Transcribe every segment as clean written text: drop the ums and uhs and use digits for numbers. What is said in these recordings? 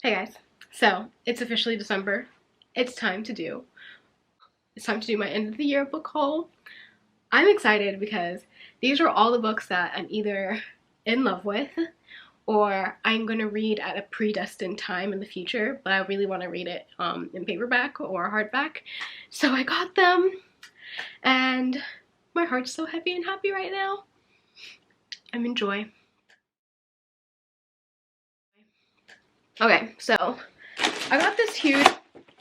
Hey guys, so it's officially December. It's time to do my end of the year book haul. I'm excited because these are all the books that I'm either in love with or I'm gonna read at a predestined time in the future, but I really want to read it in paperback or hardback. So I got them and my heart's so heavy and happy right now. I'm in joy. Okay, so I got this huge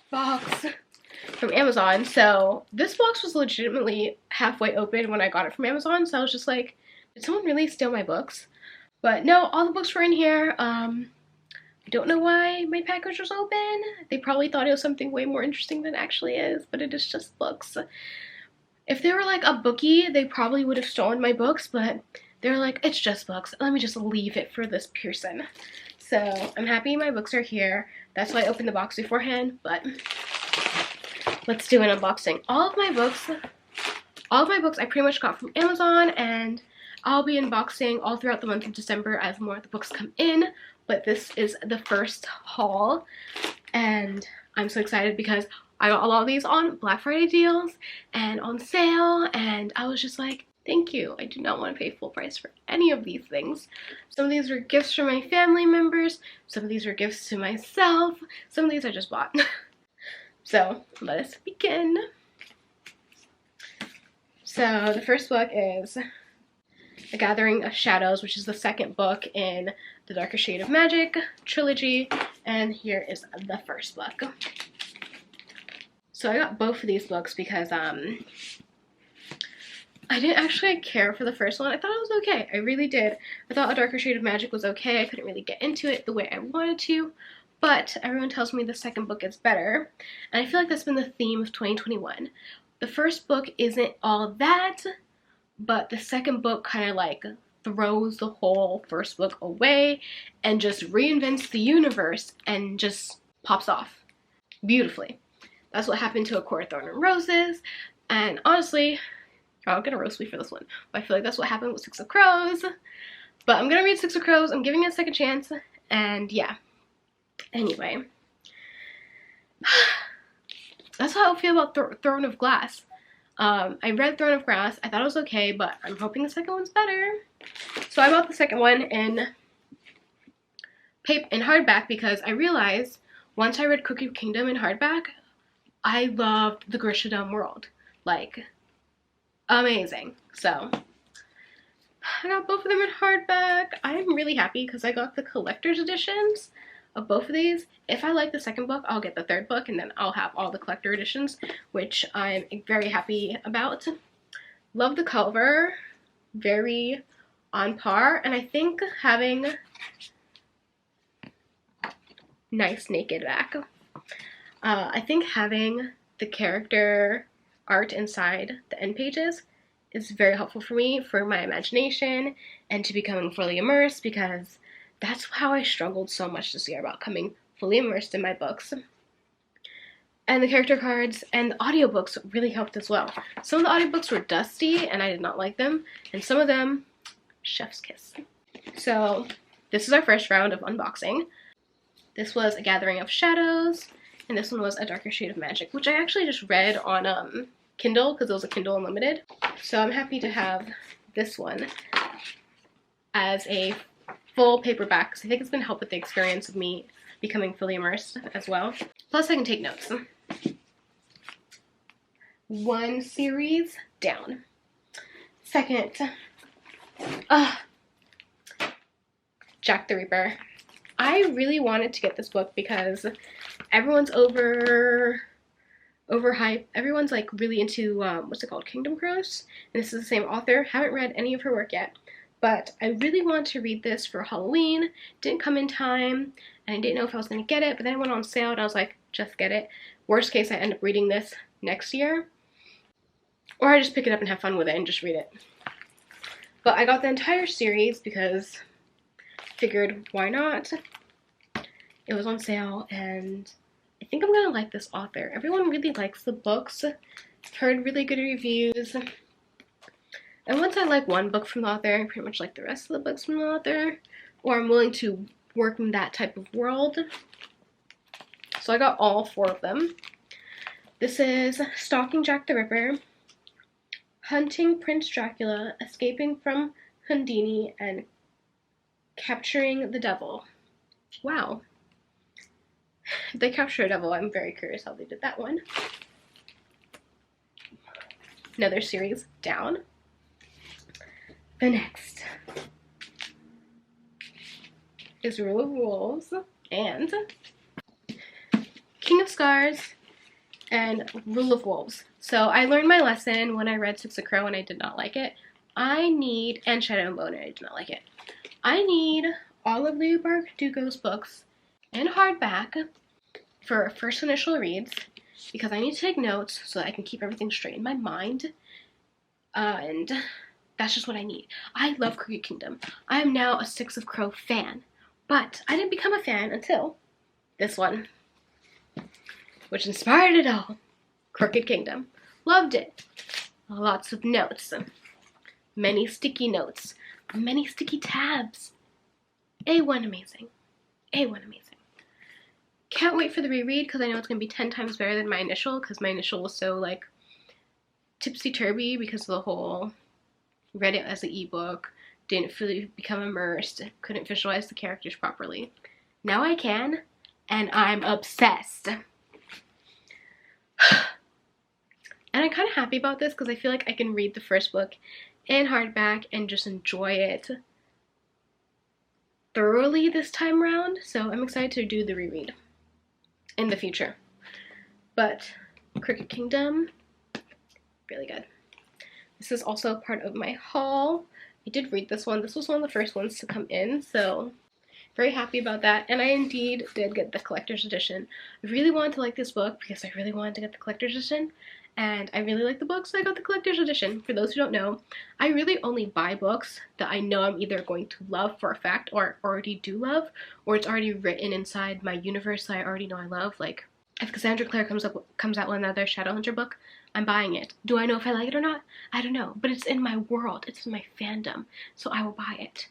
box from Amazon. So this box was legitimately halfway open when I got it from Amazon. So I was just like, did someone really steal my books? But no, all the books were in here. I don't know why my package was open. They probably thought it was something way more interesting than it actually is, but it is just books. If they were like a bookie, they probably would have stolen my books, but they're like, it's just books. Let me just leave it for this person. So I'm happy my books are here. That's why I opened the box beforehand, but let's do an unboxing. All of my books I pretty much got from Amazon, and I'll be unboxing all throughout the month of December as more of the books come in, but this is the first haul, and I'm so excited because I got a lot of these on Black Friday deals and on sale, and I was just like, thank you. I do not want to pay full price for any of these things. Some of these were gifts from my family members, some of these were gifts to myself, some of these I just bought. So let us begin. So the first book is A Gathering of Shadows, which is the second book in the Darker Shade of Magic trilogy, and here is the first book. So I got both of these books because I didn't actually care for the first one. I thought it was okay. I really did. I thought A Darker Shade of Magic was okay. I couldn't really get into it the way I wanted to, but everyone tells me the second book is better, and I feel like that's been the theme of 2021. The first book isn't all that, but the second book kind of like throws the whole first book away and just reinvents the universe and just pops off beautifully. That's what happened to A Court of Thorns and Roses, and honestly, y'all gonna roast me for this one, but I feel like that's what happened with Six of Crows. But I'm gonna read Six of Crows. I'm giving it a second chance, and yeah. Anyway, that's how I feel about Throne of Glass. I read Throne of Glass. I thought it was okay, but I'm hoping the second one's better. So I bought the second one in hardback because I realized once I read Cookie Kingdom in hardback, I loved the Grishadom world. Like, amazing. So I got both of them in hardback. I'm really happy because I got the collector's editions of both of these. If I like the second book, I'll get the third book, and then I'll have all the collector editions, which I'm very happy about. Love the cover, very on par, and I think having nice naked back. I think having the character art inside the end pages is very helpful for me, for my imagination, and to becoming fully immersed, because that's how I struggled so much this year, about coming fully immersed in my books. And the character cards and the audiobooks really helped as well. Some of the audiobooks were dusty and I did not like them, and some of them, chef's kiss. So this is our first round of unboxing. This was A Gathering of Shadows, and this one was A Darker Shade of Magic, which I actually just read on Kindle because it was a Kindle Unlimited. So I'm happy to have this one as a full paperback because I think it's going to help with the experience of me becoming fully immersed as well. Plus I can take notes. One series down. Second, Jack the Reaper. I really wanted to get this book because everyone's overhyped. Everyone's like really into what's it called, Kingdom Cross, and this is the same author. Haven't read any of her work yet, but I really want to read this for Halloween. Didn't come in time, and I didn't know if I was going to get it, but then it went on sale, and I was like, just get it. Worst case, I end up reading this next year, or I just pick it up and have fun with it and just read it. But I got the entire series because I figured, why not? It was on sale, and I think I'm gonna like this author. Everyone really likes the books. I've heard really good reviews. And once I like one book from the author, I pretty much like the rest of the books from the author. Or I'm willing to work in that type of world. So I got all 4 of them. This is Stalking Jack the Ripper, Hunting Prince Dracula, Escaping from Houdini, and Capturing the Devil. Wow. If they capture a devil, I'm very curious how they did that one. Another series down. The next is Rule of Wolves and King of Scars and Rule of Wolves. So I learned my lesson when I read Six of Crow and I did not like it. And Shadow and Bone and I did not like it. I need all of Leigh Bardugo's books in hardback for first initial reads because I need to take notes so that I can keep everything straight in my mind. And that's just what I need. I love Crooked Kingdom. I am now a Six of Crow fan, but I didn't become a fan until this one, which inspired it all. Crooked Kingdom. Loved it. Lots of notes. Many sticky notes. Many sticky tabs. A1 amazing. A1 amazing. Can't wait for the reread because I know it's going to be 10 times better than my initial because my initial was so like tipsy-turvy because of the whole read it as an ebook, didn't fully become immersed, couldn't visualize the characters properly. Now I can, and I'm obsessed. And I'm kind of happy about this because I feel like I can read the first book in hardback and just enjoy it thoroughly this time around. So I'm excited to do the reread in the future. But Crooked Kingdom, really good. This is also part of my haul. I did read this one. This was one of the first ones to come in, so very happy about that. And I indeed did get the collector's edition. I really wanted to like this book because I really wanted to get the collector's edition, and I really like the book, so I got the collector's edition. For those who don't know, I really only buy books that I know I'm either going to love for a fact or already do love, or it's already written inside my universe that I already know I love. Like, if Cassandra Clare comes out with another Shadowhunter book, I'm buying it. Do I know if I like it or not? I don't know, but it's in my world. It's in my fandom, so I will buy it.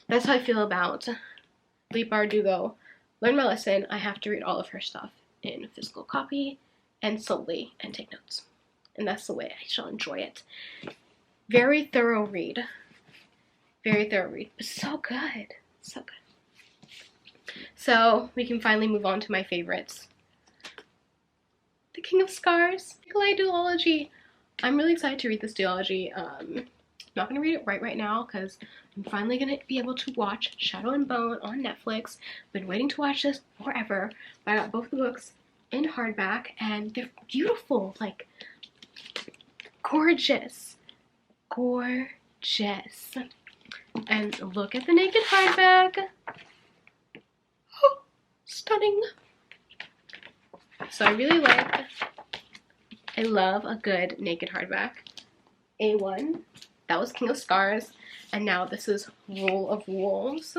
That's how I feel about Leigh Bardugo. Learn my lesson. I have to read all of her stuff in physical copy and slowly and take notes. And that's the way I shall enjoy it. Very thorough read. Very thorough read. But so good. So good. So we can finally move on to my favorites. The King of Scars, Clay duology. I'm really excited to read this duology. I'm not going to read it right now because I'm finally going to be able to watch Shadow and Bone on Netflix. Been waiting to watch this forever. But I got both the books in hardback and they're beautiful. Like, gorgeous. Gorgeous. And look at the naked hardback. Oh, stunning. So I love a good naked hardback. A1, that was King of Scars, and now this is Rule of Wolves.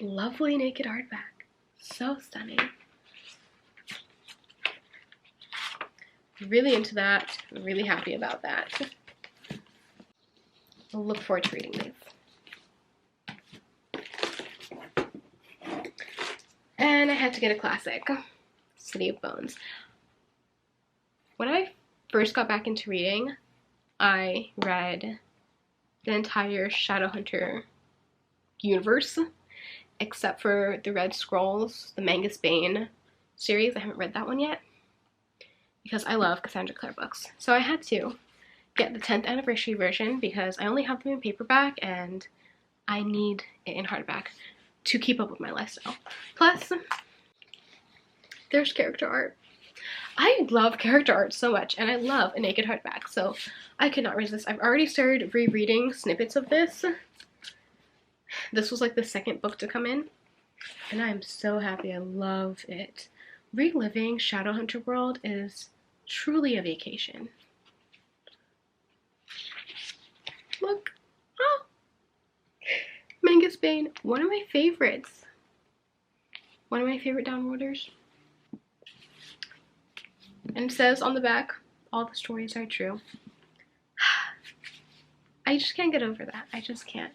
Lovely naked hardback. So stunning. Really into that. Really happy about that. I'll look forward to reading these. And I had to get a classic, City of Bones. When I first got back into reading, I read the entire Shadowhunter universe, except for the Red Scrolls, the Mangus Bane series. I haven't read that one yet, because I love Cassandra Clare books. So I had to get the 10th anniversary version, because I only have them in paperback, and I need it in hardback to keep up with my lifestyle. Plus, there's character art. I love character art so much, and I love a naked hardback, so I could not resist. I've already started rereading snippets of this. This was like the second book to come in, and I'm so happy. I love it. Reliving Shadowhunter World is truly a vacation. Look. Oh! Mangus Bane, one of my favorites. One of my favorite downloaders. And it says on the back, all the stories are true. I just can't get over that. I just can't.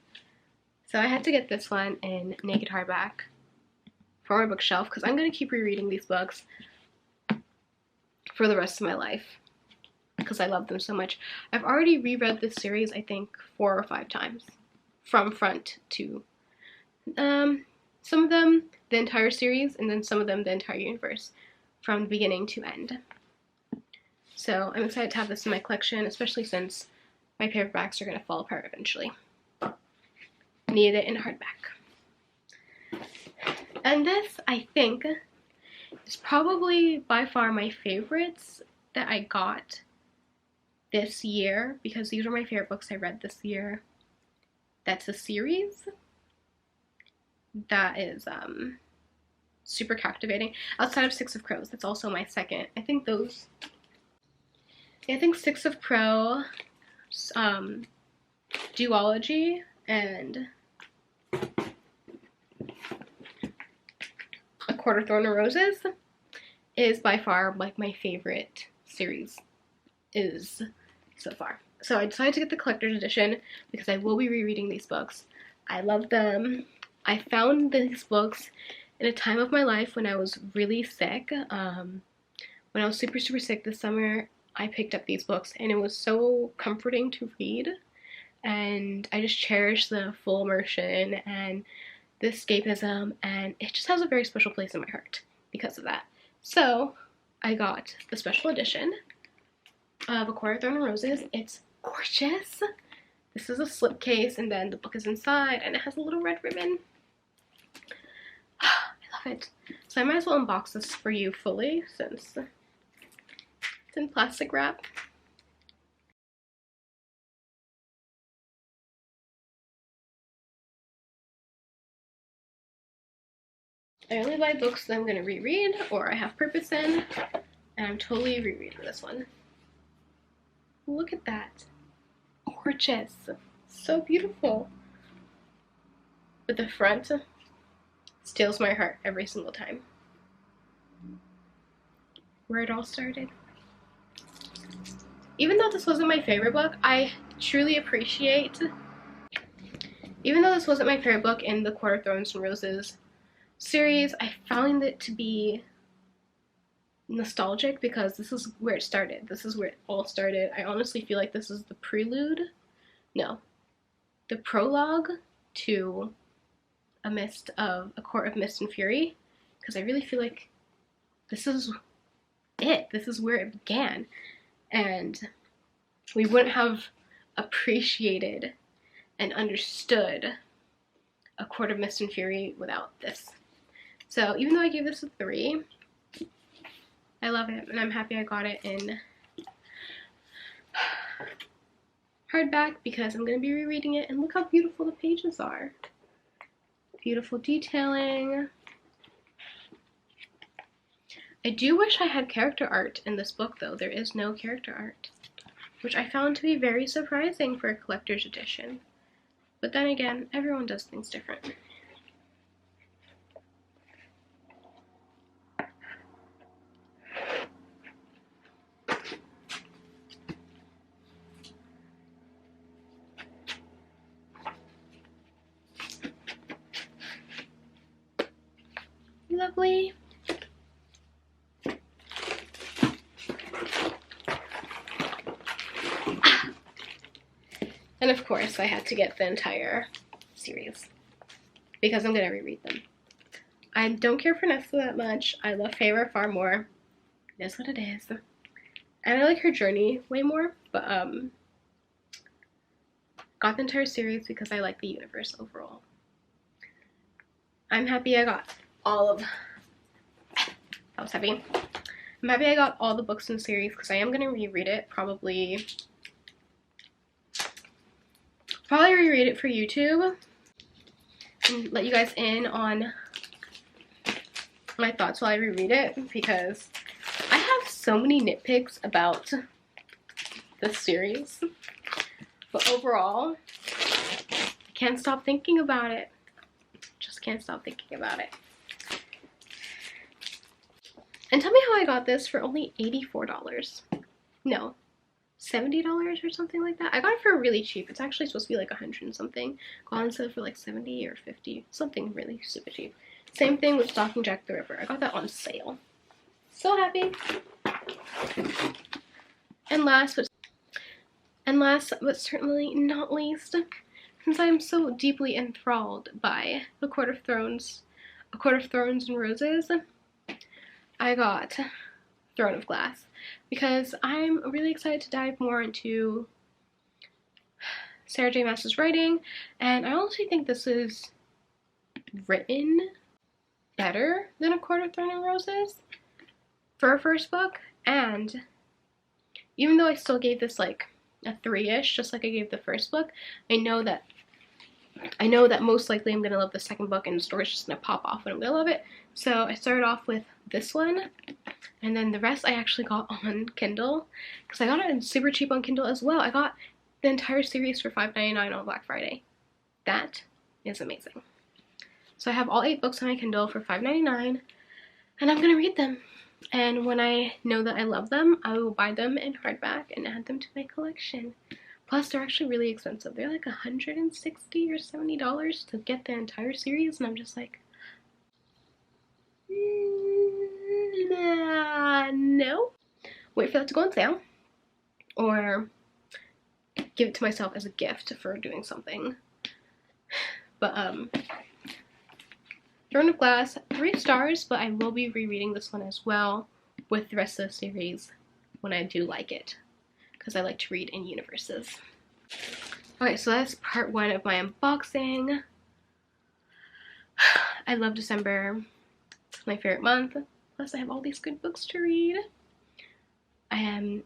So I had to get this one in naked hardback for my bookshelf because I'm going to keep rereading these books for the rest of my life because I love them so much. I've already reread this series, I think, 4 or 5 times from front to some of them the entire series, and then some of them the entire universe from beginning to end. So I'm excited to have this in my collection, especially since my paperbacks are going to fall apart eventually. Need it in hardback. And this, I think, is probably by far my favorites that I got this year, because these are my favorite books I read this year. That's a series that is super captivating. Outside of Six of Crows, that's also my second. I think Six of Crow, Duology, and A Court of Thorns and Roses is by far like my favorite series is so far. So I decided to get the collector's edition because I will be rereading these books. I love them. I found these books in a time of my life when I was really sick. When I was super sick this summer, I picked up these books and it was so comforting to read, and I just cherish the full immersion and the escapism, and it just has a very special place in my heart because of that. So I got the special edition of A Court of Thorns and Roses. It's gorgeous. This is a slipcase, and then the book is inside, and it has a little red ribbon. I love it. So I might as well unbox this for you fully since it's in plastic wrap. I only buy books that I'm going to reread or I have purpose in, and I'm totally rereading this one. Look at that. Gorgeous. So beautiful. But the front steals my heart every single time. Where it all started. Even though this wasn't my favorite book, I truly appreciate, even though this wasn't my favorite book in the Court of Thorns and Roses series, I found it to be nostalgic because this is where it started. This is where it all started. I honestly feel like this is the prelude, no, the prologue to A Court of Mist and Fury, because I really feel like this is it. This is where it began, and we wouldn't have appreciated and understood A Court of Mist and Fury without this. So even though I gave this a 3, I love it, and I'm happy I got it in hardback because I'm going to be rereading it, and look how beautiful the pages are. Beautiful detailing. I do wish I had character art in this book, though. There is no character art, which I found to be very surprising for a collector's edition. But then again, everyone does things different. Lovely. And of course, I had to get the entire series because I'm going to reread them. I don't care for Nessa that much. I love Feyre far more. It is what it is. And I like her journey way more, but got the entire series because I like the universe overall. I'm happy I got all of... That was heavy. I'm happy I got all the books in the series because I am going to reread it, probably reread it for YouTube and let you guys in on my thoughts while I reread it, because I have so many nitpicks about this series, but overall I can't stop thinking about it. Just can't stop thinking about it. And tell me how I got this for only $84. No, $70 or something like that. I got it for really cheap. It's actually supposed to be like 100 and something. Got on sale for like 70 or 50, something really super cheap. Same thing with Stalking Jack the Ripper. I got that on sale. So happy. And last but certainly not least, since I am so deeply enthralled by A Court of Thorns and Roses, I got Throne of Glass because I'm really excited to dive more into Sarah J. Maas's writing, and I honestly think this is written better than A Court of Thorns and Roses for a first book. And even though I still gave this like a 3-ish, just like I gave the first book, I know that most likely I'm gonna love the second book and the story's just gonna pop off and I'm gonna love it. So I started off with this one, and then the rest I actually got on Kindle because I got it super cheap on Kindle as well. I got the entire series for $5.99 on Black Friday. That is amazing. So I have all 8 books on my Kindle for $5.99, and I'm gonna read them. And when I know that I love them, I will buy them in hardback and add them to my collection. Plus, they're actually really expensive. They're like $160 or $70 to get the entire series, and I'm just like, no. Wait for that to go on sale, or give it to myself as a gift for doing something. But Throne of Glass, 3 stars, but I will be rereading this one as well with the rest of the series when I do like it, because I like to read in universes. Okay, so that's part 1 of my unboxing. I love December. It's my favorite month. Plus I have all these good books to read.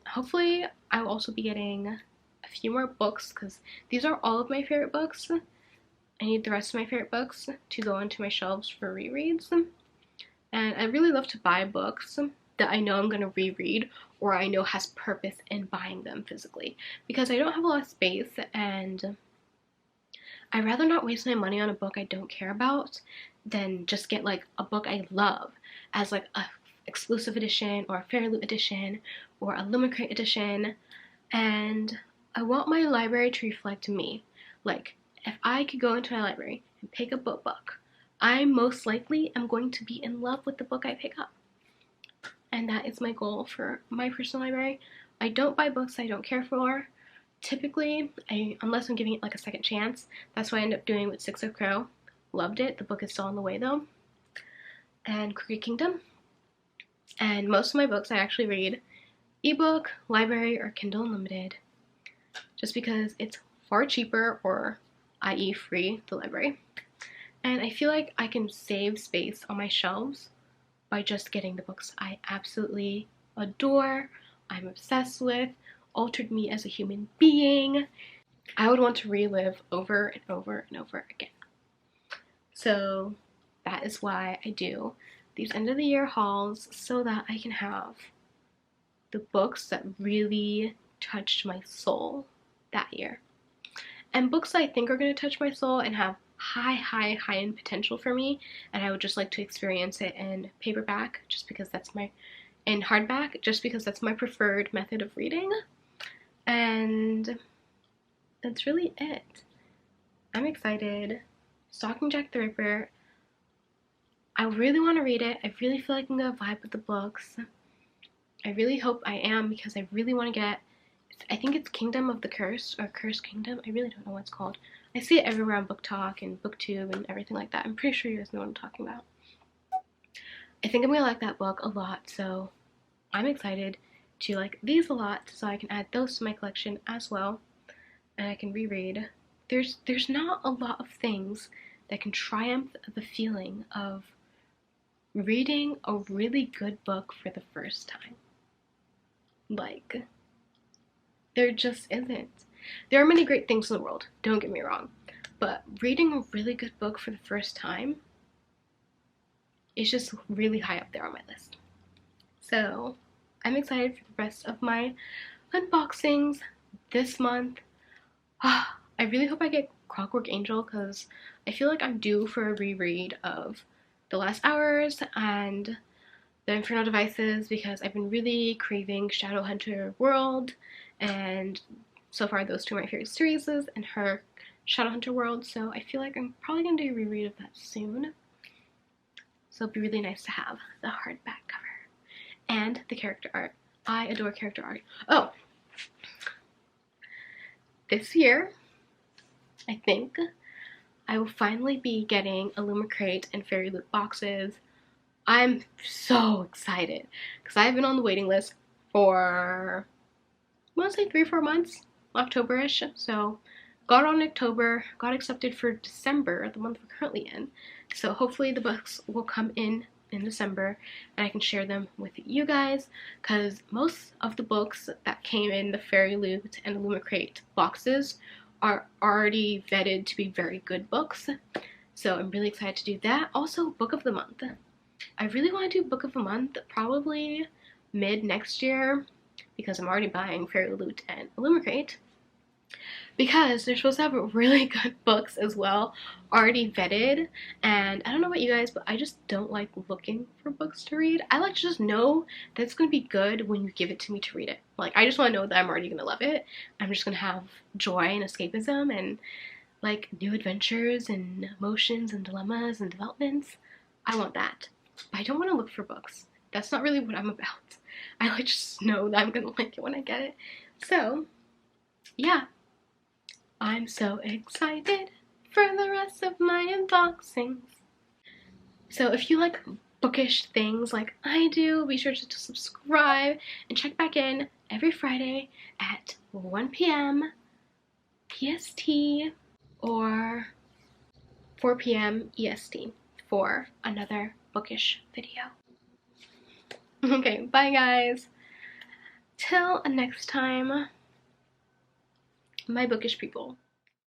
Hopefully I will also be getting a few more books, because these are all of my favorite books. I need the rest of my favorite books to go onto my shelves for rereads. And I really love to buy books that I know I'm going to reread, or I know has purpose in buying them physically, because I don't have a lot of space, and I'd rather not waste my money on a book I don't care about than just get like a book I love as like a exclusive edition or a Fair Loot edition or a Limicrate edition. And I want my library to reflect me. Like, if I could go into my library and pick a book, I most likely am going to be in love with the book I pick up. And that is my goal for my personal library. I don't buy books I don't care for. Typically, unless I'm giving it like a second chance. That's what I end up doing with Six of Crow. Loved it. The book is still on the way though. And Crooked Kingdom. And most of my books I actually read ebook, library, or Kindle Unlimited, just because it's far cheaper, or i.e. free, the library. And I feel like I can save space on my shelves by just getting the books I absolutely adore, I'm obsessed with, altered me as a human being, I would want to relive over and over and over again. So that is why I do these end of the year hauls, so that I can have the books that really touched my soul that year. And books I think are going to touch my soul and have high end potential for me, and I would just like to experience it in paperback, just because that's in hardback, just because that's my preferred method of reading. And that's really it. I'm excited. Stalking Jack the Ripper, I really want to read it. I really feel like I'm going to vibe with the books. I really hope I am, because I really want to get, I think it's Kingdom of the Curse, or Cursed Kingdom. I really don't know what it's called. I see it everywhere on Book Talk and BookTube and everything like that. I'm pretty sure you guys know what I'm talking about. I think I'm going to like that book a lot, so I'm excited to like these a lot, so I can add those to my collection as well, and I can reread. There's not a lot of things that can triumph the feeling of reading a really good book for the first time. Like, there just isn't. There are many great things in the world, don't get me wrong, but reading a really good book for the first time is just really high up there on my list. So I'm excited for the rest of my unboxings this month. I really hope I get Clockwork Angel, because I feel like I'm due for a reread of The Last Hours and The Infernal Devices, because I've been really craving Shadowhunter World, and so far those two are my favorite series, and her Shadowhunter World, so I feel like I'm probably going to do a reread of that soon. So it'll be really nice to have the hardback cover and the character art. I adore character art. Oh, this year, I think I will finally be getting Illumicrate and Fairy Loot boxes. I'm so excited because I've been on the waiting list for, I want to say 3 or 4 months, October-ish. So got on in October, got accepted for December, the month we're currently in. So hopefully the books will come in December and I can share them with you guys, because most of the books that came in the Fairy Loot and Illumicrate boxes are already vetted to be very good books. So I'm really excited to do that. Also, Book of the Month. I really want to do Book of the Month probably mid next year, because I'm already buying Fairy Loot and Illumicrate, because they're supposed to have really good books as well, already vetted. And I don't know about you guys, but I just don't like looking for books to read. I like to just know that it's going to be good when you give it to me to read it. Like, I just want to know that I'm already going to love it. I'm just going to have joy and escapism and like new adventures and emotions and dilemmas and developments. I want that. But I don't want to look for books. That's not really what I'm about. I like just know that I'm going to like it when I get it. So, yeah. I'm so excited for the rest of my unboxings. So if you like bookish things like I do, be sure to subscribe and check back in every Friday at 1 p.m. PST or 4 p.m. EST for another bookish video. Okay, bye guys. Till next time, my bookish people.